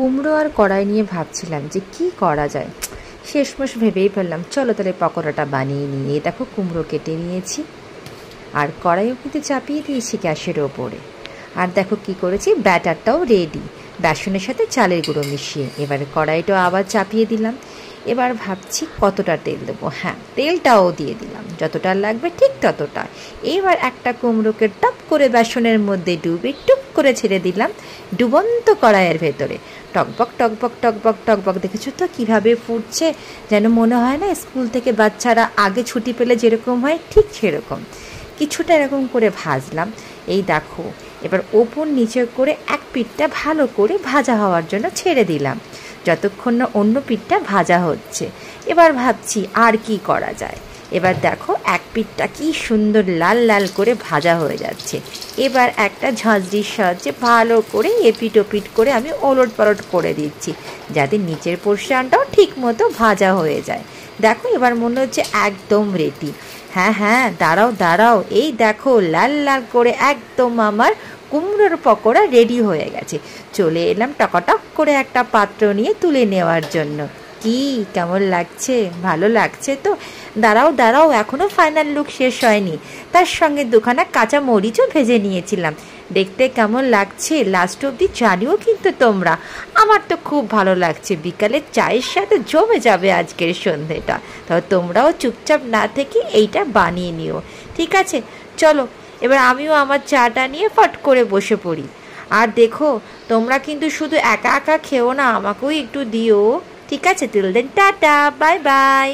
কুমড়ো আর কড়াই নিয়ে ভাবছিলাম যে কি করা যায়। শেষমেশ ভেবেই ফেললাম চলো তাহলে পকোড়াটা বানিয়ে নিয়ে। দেখো কুমড়ো কেটে নিয়েছি আর কড়াইও কিন্তু চাপিয়ে দিয়েছি গ্যাসের ওপরে। আর দেখো কি করেছি, ব্যাটারটাও রেডি, বেসনের সাথে চালের গুঁড়ো মিশিয়ে। এবারে কড়াইটাও আবার চাপিয়ে দিলাম। এবার ভাবছি কতটা তেল দেবো। হ্যাঁ, তেলটাও দিয়ে দিলাম, যতটা লাগবে ঠিক ততটা। এবার একটা কুমড়োকে টপ করে বেসনের মধ্যে ডুবে টুপ করে ছেড়ে দিলাম ডুবন্ত কড়াইয়ের ভেতরে। টকবক টকবক টকবক টকবক, দেখেছো তো কীভাবে ফুটছে, যেন মনে হয় না স্কুল থেকে বাচ্চারা আগে ছুটি পেলে যেরকম হয় ঠিক সেরকম। কিছুটা এরকম করে ভাজলাম। এই দেখো, এবার ওপর নিচে করে এক পিঠটা ভালো করে ভাজা হওয়ার জন্য ছেড়ে দিলাম, যতক্ষণ না অন্য পিঠটা ভাজা হচ্ছে। এবার ভাবছি আর কি করা যায়। এবার দেখো এক পিঠটা কি সুন্দর লাল লাল করে ভাজা হয়ে যাচ্ছে। এবার একটা ঝাঁঝরির সাহায্যে ভালো করে এপিট ওপিট করে আমি ওলট পালট করে দিচ্ছি, যাতে নিচের পোর্শনটাও ঠিক মতো ভাজা হয়ে যায়। দেখো এবার মনে হচ্ছে একদম রেডি। হ্যাঁ হ্যাঁ, দাঁড়াও দাঁড়াও, এই দেখো লাল লাল করে একদম আমার কুমড়োর পকোড়া রেডি হয়ে গেছে। চলে এলাম টকাটক করে একটা পাত্র নিয়ে তুলে নেওয়ার জন্য। কি কেমন লাগছে? ভালো লাগছে তো? দাঁড়াও দাঁড়াও, এখনও ফাইনাল লুক শেষ হয়নি। তার সঙ্গে দুখানা কাঁচা মরিচও ভেজে নিয়েছিলাম। দেখতে কেমন লাগছে লাস্ট অবধি জানিও কিন্তু তোমরা। আমার তো খুব ভালো লাগছে, বিকালের চায়ের সাথে জমে যাবে আজকের সন্ধেটা। তবে তোমরাও চুপচাপ না থেকে এইটা বানিয়ে নিও, ঠিক আছে? চলো এবার আমিও আমার চাটা নিয়ে ফট করে বসে পড়ি। আর দেখো তোমরা কিন্তু শুধু একা একা খেও না, আমাকেও একটু দিও, ঠিক আছে? Till then tata, bye by.